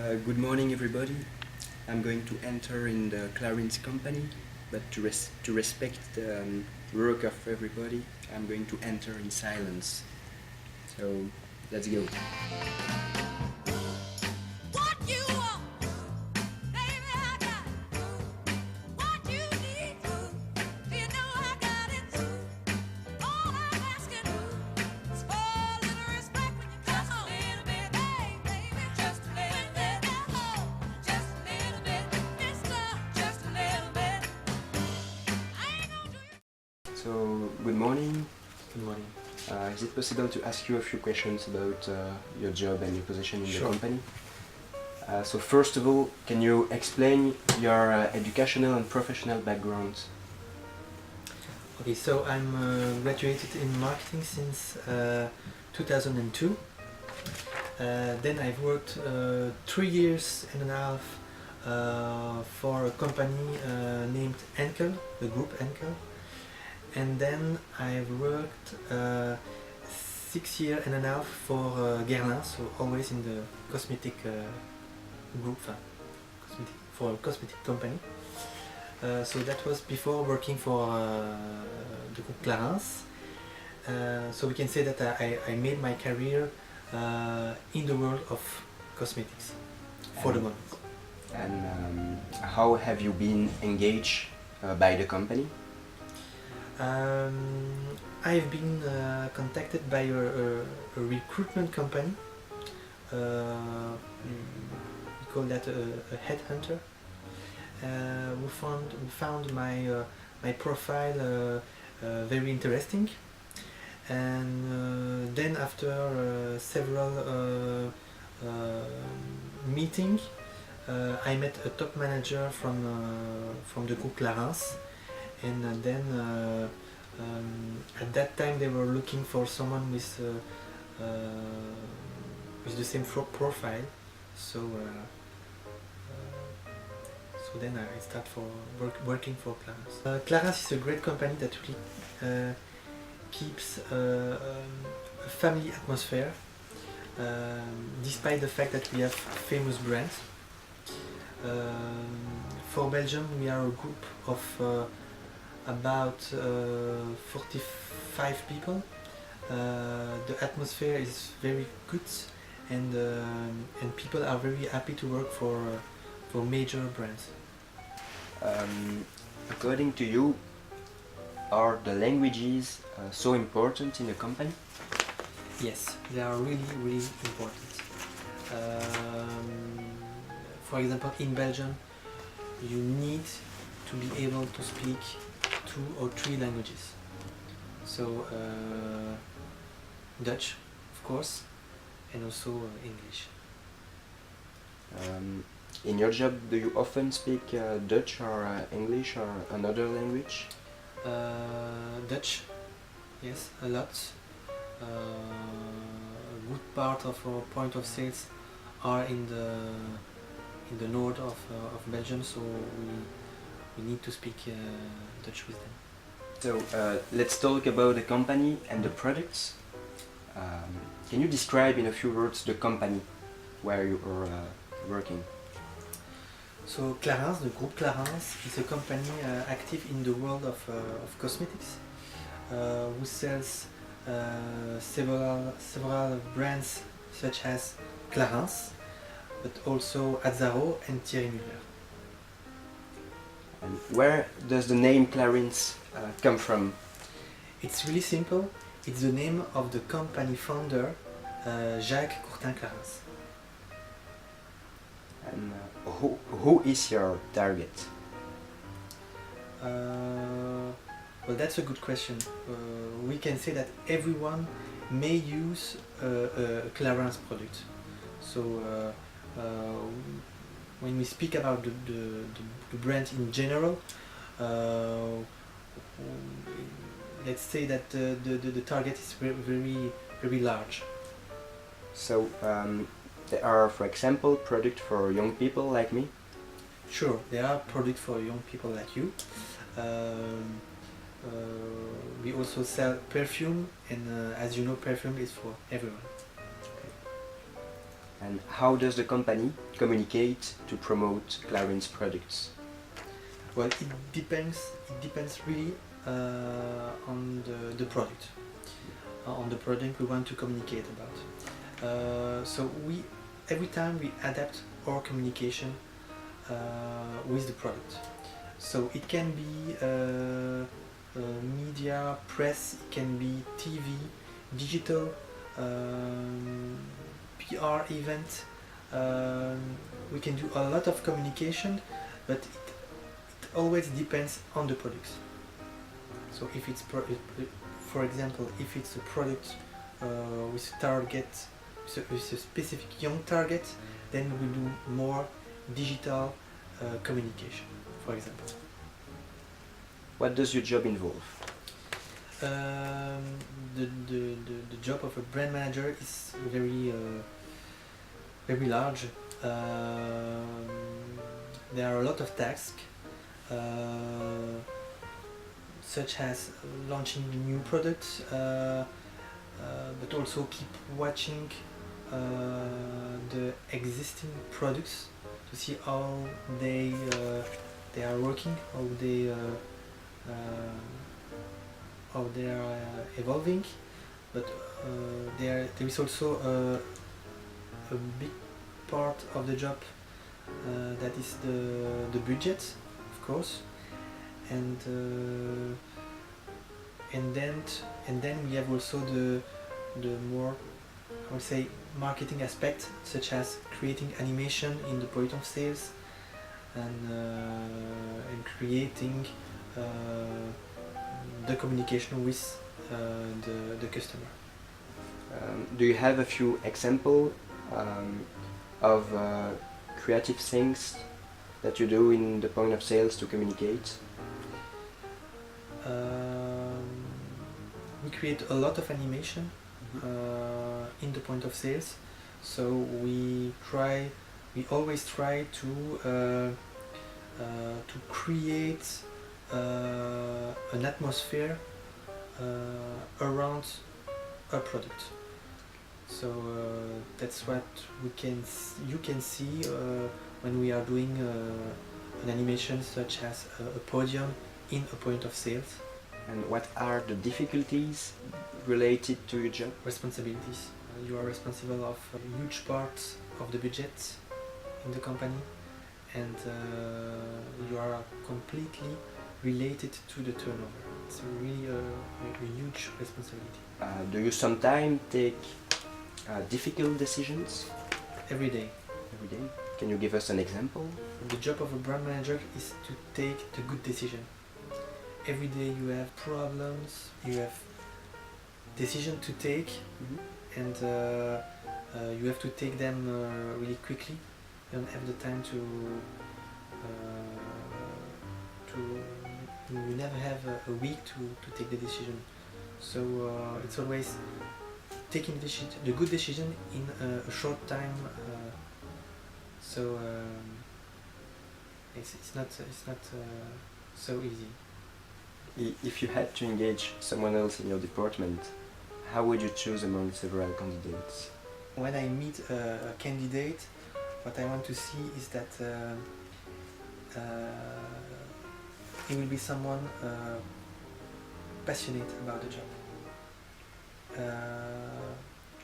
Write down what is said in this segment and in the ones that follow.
Good morning, everybody. I'm going to enter in the CLARINS company, but to respect the work of everybody, I'm going to enter in silence. So, let's go. So, good morning. Good morning. Is it possible to ask you a few questions about your job and your position in the Sure. company? So first of all, can you explain your educational and professional background? Okay, so I'm graduated in marketing since 2002. Then I've worked 3 years and a half for a company named Enkel, the group Enkel. And then I've worked 6 years and a half for Guerlain, so always in the cosmetic group, for a cosmetic company. So that was before working for the group CLARINS. So we can say that I made my career in the world of cosmetics for the moment. And how have you been engaged by the company? I've been contacted by a recruitment company. We call that a headhunter. We found my profile very interesting, and then after several meetings, I met a top manager from the group CLARINS, and then at that time they were looking for someone with the same profile, so then I start working for CLARINS. CLARINS is a great company that really keeps a family atmosphere, despite the fact that we have famous brands. For Belgium, we are a group of about 45 people. The atmosphere is very good, and people are very happy to work for major brands. According to you, are the languages so important in a company? Yes, they are really, really important. For example, in Belgium, you need to be able to speak 2 or 3 languages. So Dutch, of course, and also English. In your job, do you often speak Dutch or English or another language? Dutch, yes, a lot. A good part of our point of sales are in the north of Belgium, so we need to speak Dutch with them. So let's talk about the company and the products. Can you describe in a few words the company where you are working? So CLARINS, the group CLARINS, is a company active in the world of cosmetics, who sells several brands such as CLARINS, but also Azzaro and Thierry Mugler. And where does the name CLARINS come from? It's really simple. It's the name of the company founder, Jacques Courtin-Clarins. And who is your target? Well, that's a good question. We can say that everyone may use a CLARINS product. So when we speak about the brand in general, let's say that the target is very, very large. So there are, for example, products for young people like me? Sure, there are products for young people like you. We also sell perfume, and as you know, perfume is for everyone. Okay. And how does the company communicate to promote CLARINS products? Well, it depends. It depends really on the product, on the product we want to communicate about. So every time we adapt our communication with the product. So it can be media, press, it can be TV, digital, PR event. We can do a lot of communication, but it always depends on the products. So if it's for example, if it's a product with a target, with a specific young target, then we do more digital communication, for example. What does your job involve? The job of a brand manager is very large. There are a lot of tasks, such as launching new products, but also keep watching the existing products to see how they are working, how they are evolving. But there is also a big part of the job that is the budget, of course, and then we have also the more, I would say, marketing aspect, such as creating animation in the point of sales and creating the communication with the customer. Do you have a few examples of creative things that you do in the point of sales to communicate? We create a lot of animation in the point of sales, so we always try to create an atmosphere around a product. So that's what you can see when we are doing an animation such as a podium in a point of sales. And what are the difficulties related to your job? Responsibilities. You are responsible of a huge part of the budget in the company, and you are completely related to the turnover. It's really a huge responsibility. Do you sometimes take difficult decisions? Every day. Every day? Can you give us an example? The job of a brand manager is to take the good decision. Every day you have problems, you have decisions to take, and you have to take them really quickly. You don't have the time you never have a week to take the decision. So it's always taking the good decision in a short time. So it's not so easy. If you had to engage someone else in your department, how would you choose among several candidates? When I meet a candidate, what I want to see is that he will be someone passionate about the job.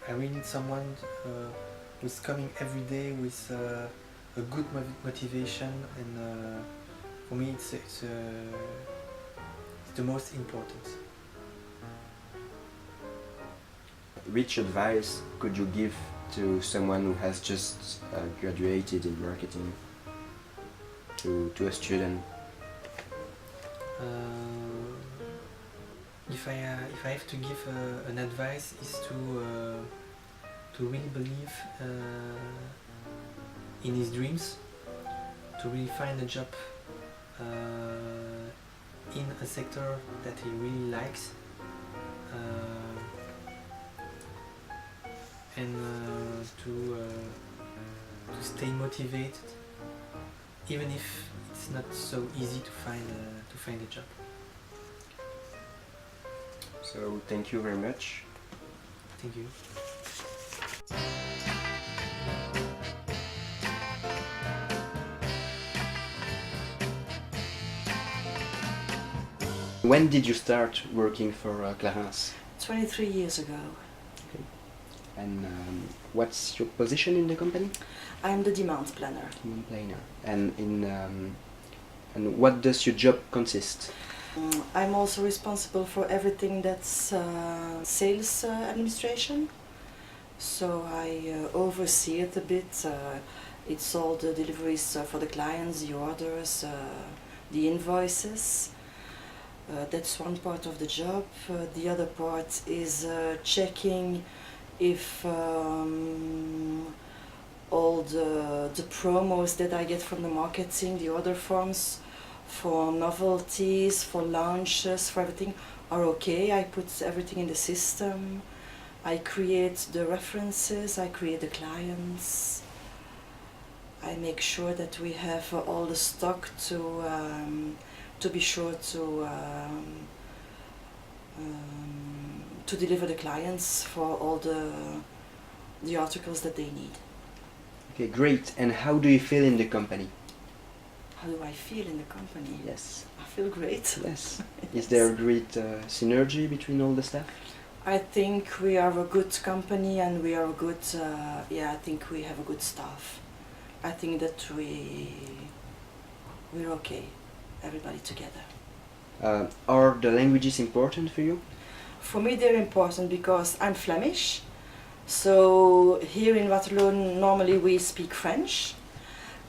I really need someone who's coming every day with a good motivation, and for me it's the most important. Which advice could you give to someone who has just graduated in marketing, to a student? If I have to give an advice, is to really believe in his dreams, to really find a job in a sector that he really likes, and to stay motivated, even if it's not so easy to find a job. So thank you very much. Thank you. when did you start working for CLARINS? 23 years ago. Okay. And what's your position in the company? I'm the demand planner. Demand planner. And and what does your job consist? I'm also responsible for everything that's sales administration. So I oversee it a bit. It's all the deliveries for the clients, the orders, the invoices. That's one part of the job. The other part is checking if all the promos that I get from the marketing, the order forms for novelties, for launches, for everything are okay. I put everything in the system. I create the references, I create the clients. I make sure that we have all the stock to be sure to deliver the clients for all the articles that they need. Okay, great. And how do you feel in the company? How do I feel in the company? Yes. I feel great. Yes. Is there a great synergy between all the staff? I think we are a good company and we are a good, I think we have a good staff. I think that we're okay, everybody together. Are the languages important for you? For me they're important because I'm Flemish. So here in Waterloo normally we speak French.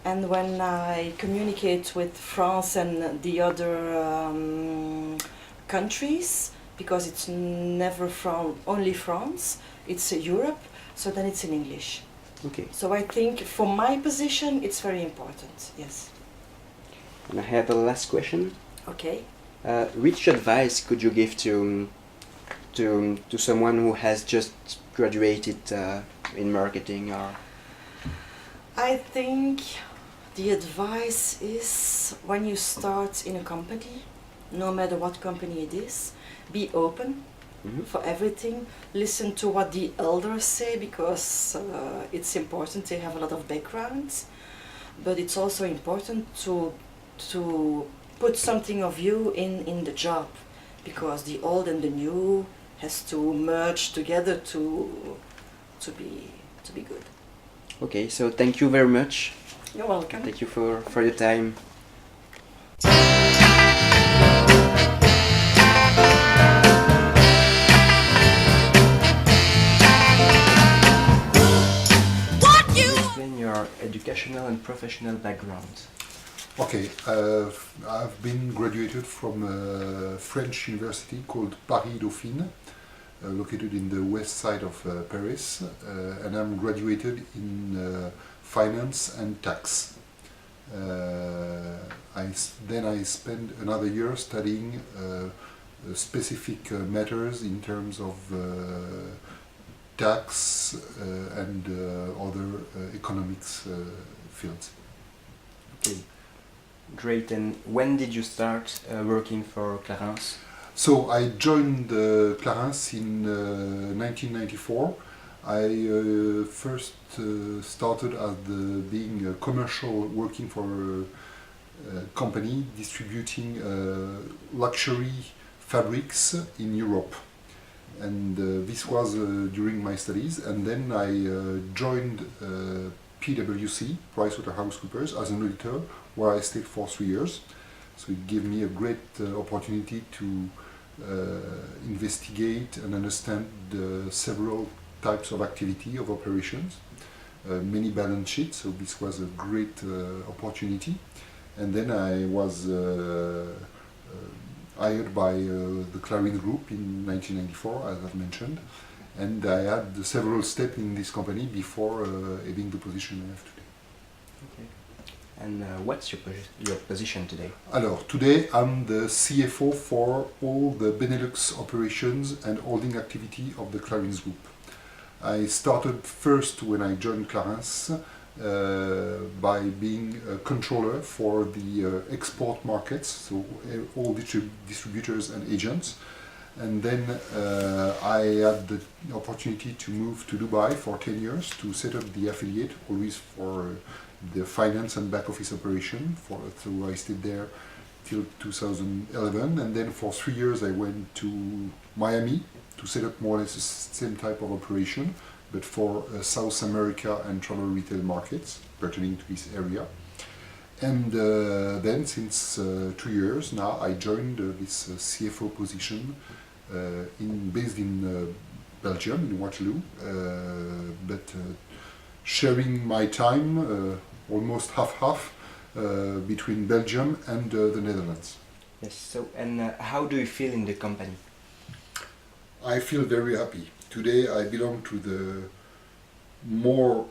And when I communicate with France and the other countries, because it's never only France, it's Europe, so then it's in English. Okay. So I think for my position it's very important, yes. And I have a last question. Okay. Which advice could you give to someone who has just graduated in marketing or? I think the advice is when you start in a company, no matter what company it is, be open for everything. Listen to what the elders say because it's important. They have a lot of backgrounds, but it's also important to put something of you in the job because the old and the new has to merge together to be good. Okay, so thank you very much. You're welcome. Thank you for your time. Explain your educational and professional background. Okay, I've been graduated from a French university called Paris Dauphine, located in the west side of Paris, and I'm graduated in finance and tax. Then I spent another year studying specific matters in terms of tax and other economics fields. Okay, great. And when did you start working for CLARINS? So I joined CLARINS in 1994. I first started as being a commercial, working for a company distributing luxury fabrics in Europe. And this was during my studies. And then I joined PwC, PricewaterhouseCoopers, as an auditor, where I stayed for 3 years. So it gave me a great opportunity to investigate and understand the several types of activity of operations, many balance sheets, so this was a great opportunity. And then I was hired by the CLARINS group in 1994, as I've mentioned, and I had several steps in this company before having the position I have today. Okay. And what's your position today? Alors, today I'm the CFO for all the Benelux operations and holding activity of the CLARINS group. I started first when I joined CLARINS by being a controller for the export markets, so all distributors and agents. And then I had the opportunity to move to Dubai for 10 years to set up the affiliate, always for the finance and back office operation. So I stayed there till 2011, and then for 3 years I went to Miami to set up more or less the same type of operation, but for South America and travel retail markets pertaining to this area. And then since 2 years now I joined this CFO position based in Belgium, in Waterloo, but sharing my time almost half-half between Belgium and the Netherlands. Yes. So, and how do you feel in the company? I feel very happy. Today I belong to the more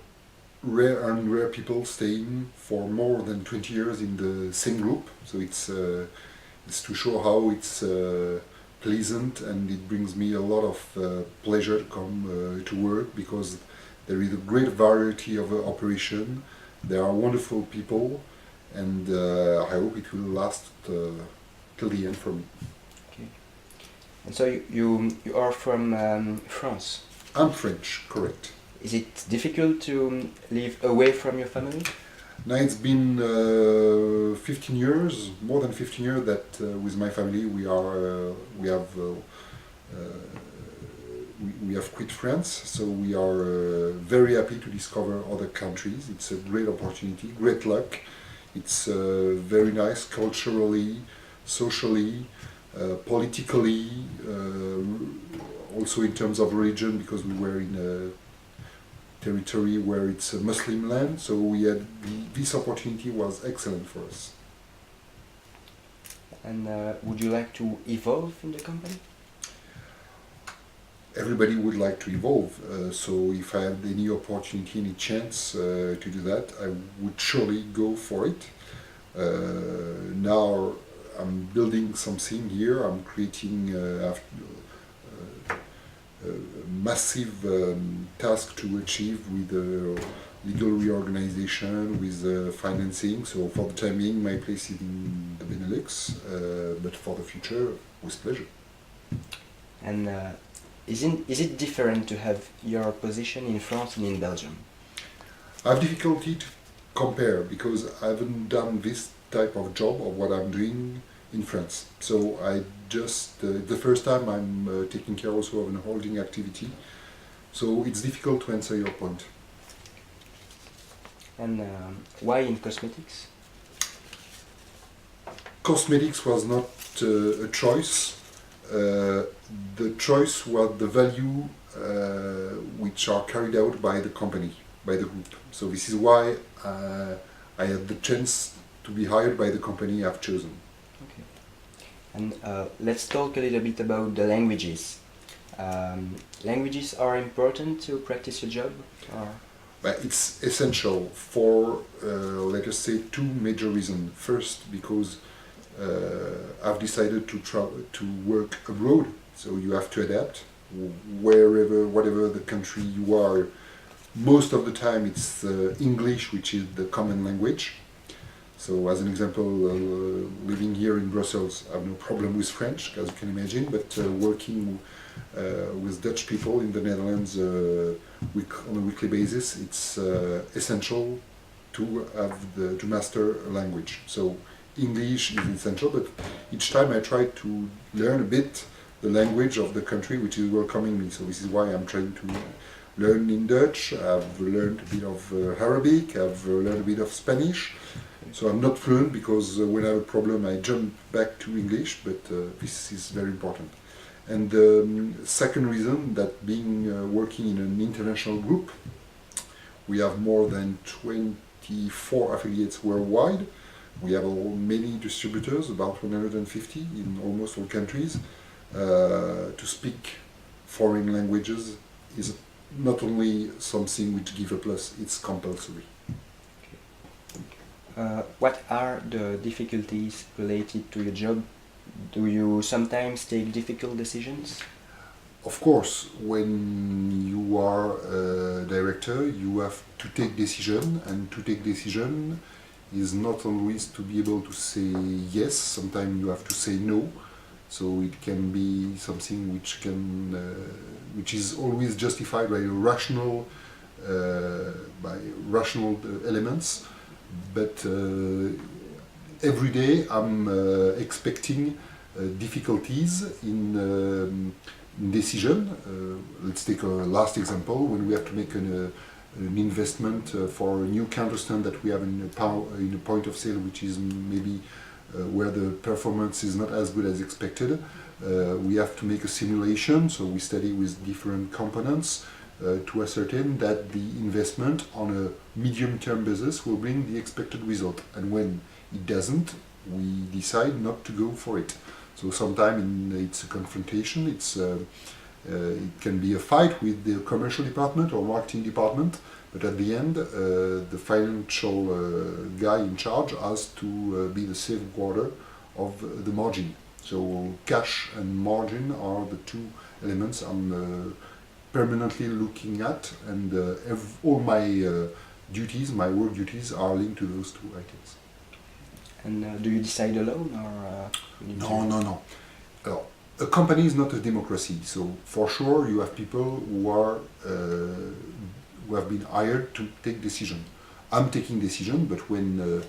rare people staying for more than 20 years in the same group. So it's to show how it's pleasant, and it brings me a lot of pleasure to come to work, because there is a great variety of operation. There are wonderful people, and I hope it will last till the end for me. Okay. And so you are from France. I'm French, correct. Is it difficult to live away from your family? Now it's been 15 years, more than 15 years that with my family we have quit France, so we are very happy to discover other countries. It's a great opportunity, great luck. It's very nice culturally, socially, politically, also in terms of religion, because we were in a territory where it's a Muslim land, so we had this opportunity was excellent for us. And would you like to evolve in the company? Everybody would like to evolve, so if I had any opportunity, any chance to do that, I would surely go for it. Now I'm building something here. I'm creating a massive task to achieve with the legal reorganization, with financing. So for the time being, my place is in the Benelux, but for the future, with pleasure. And is it different to have your position in France and in Belgium? I have difficulty to compare because I haven't done this type of job of what I'm doing in France. So I just, the first time I'm taking care also of a holding activity. So it's difficult to answer your point. And why in cosmetics? Cosmetics was not a choice. The choice was the value which are carried out by the company, by the group. So this is why I had the chance to be hired by the company I've chosen. Okay. And let's talk a little bit about the languages. Languages are important to practice your job? Or? But it's essential for, let us say, two major reasons. First, because I've decided to work abroad, so you have to adapt wherever, whatever the country you are. Most of the time it's English, which is the common language. So as an example, living here in Brussels, I have no problem with French, as you can imagine, but working with Dutch people in the Netherlands on a weekly basis, it's essential to have to master a language. So English is essential, but each time I try to learn a bit the language of the country which is welcoming me. So this is why I'm trying to learn in Dutch. I've learned a bit of Arabic, I've learned a bit of Spanish. So I'm not fluent because when I have a problem I jump back to English, but this is very important. And the second reason that being working in an international group, we have more than 24 affiliates worldwide. We have many distributors, about 150 in almost all countries. To speak foreign languages is not only something which gives a plus, it's compulsory. What are the difficulties related to your job? Do you sometimes take difficult decisions? Of course, when you are a director, you have to take decision, and to take decision is not always to be able to say yes. Sometimes you have to say no. So it can be something which is always justified by rational elements. But every day I'm expecting difficulties in decision. Let's take a last example when we have to make an investment for a new counterstand that we have in a point of sale, which is maybe where the performance is not as good as expected. We have to make a simulation, so we study with different components to ascertain that the investment on a medium-term basis will bring the expected result. And when it doesn't, we decide not to go for it. So sometimes it's a confrontation, it can be a fight with the commercial department or marketing department, but at the end, the financial guy in charge has to be the safeguarder of the margin. So cash and margin are the two elements I'm permanently looking at, and all my duties, my work duties, are linked to those two items. And do you decide alone, or you need to- No. A company is not a democracy, so for sure you have people who have been hired to take decision. I'm taking decision, but when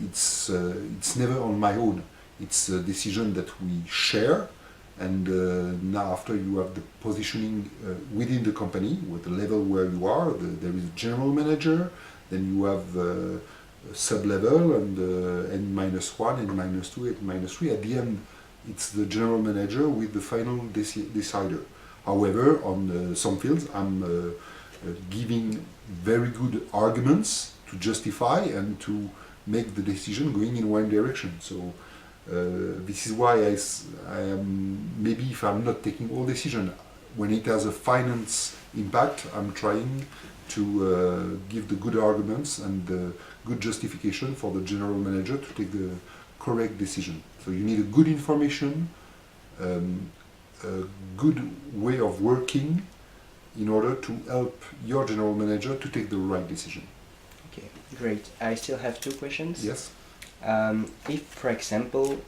it's never on my own. It's a decision that we share, and now after you have the positioning within the company, with the level where you are, there is a general manager, then you have a sub-level, and N-1, N-2, N-3. At the end, it's the general manager with the final decider. However, on some fields, I'm giving very good arguments to justify and to make the decision going in one direction. So this is why I am, maybe if I'm not taking all decision, when it has a finance impact, I'm trying to give the good arguments and the good justification for the general manager to take the correct decision. So you need a good information, a good way of working in order to help your general manager to take the right decision. Okay, great. I still have two questions. Yes? If, for example,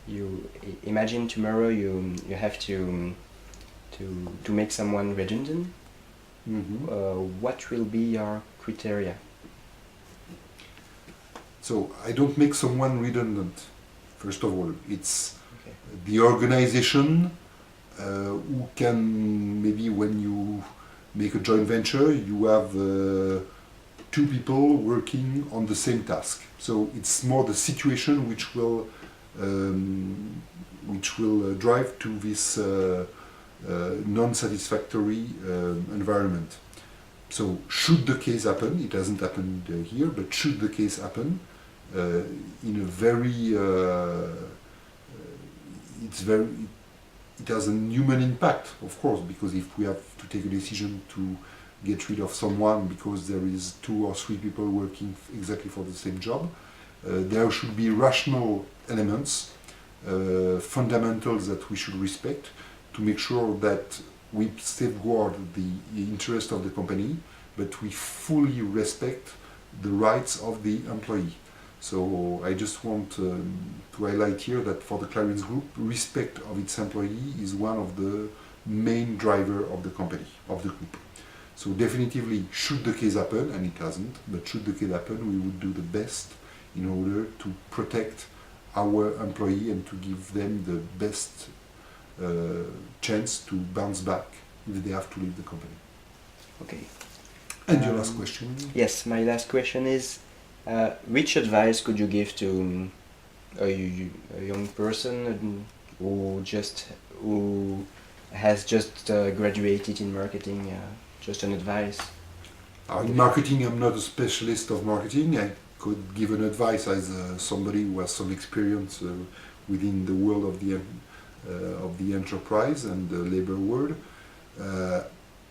you imagine tomorrow you have to make someone redundant, what will be your criteria? So I don't make someone redundant. First of all, it's Okay. the organization who can, maybe when you make a joint venture, you have two people working on the same task. So it's more the situation which will drive to this non-satisfactory environment. So should the case happen, it hasn't happened here, but should the case happen, in a very, it has a human impact, of course, because if we have to take a decision to get rid of someone because there is 2 or 3 people working exactly for the same job, there should be rational elements, fundamentals that we should respect to make sure that we safeguard the interest of the company, but we fully respect the rights of the employee. So I just want to highlight here that for the CLARINS group, respect of its employee is one of the main driver of the company, of the group. So definitively, should the case happen, and it hasn't, but should the case happen, we would do the best in order to protect our employee and to give them the best chance to bounce back if they have to leave the company. Okay. And your last question? Yes, my last question is, which advice could you give to a young person who has just graduated in marketing? Just an advice. In marketing, I'm not a specialist of marketing. I could give an advice as somebody who has some experience within the world of the enterprise and the labor world.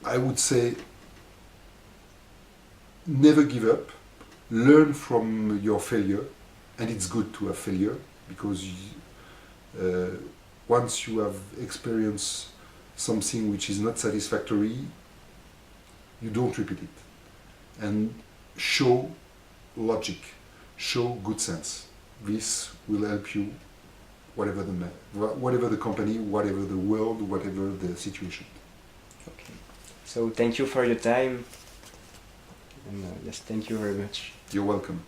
I would say, never give up. Learn from your failure, and it's good to have failure because once you have experienced something which is not satisfactory, you don't repeat it. And show logic, show good sense. This will help you, whatever the company, whatever the world, whatever the situation. Okay. So thank you for your time. And yes, thank you very much. You're welcome.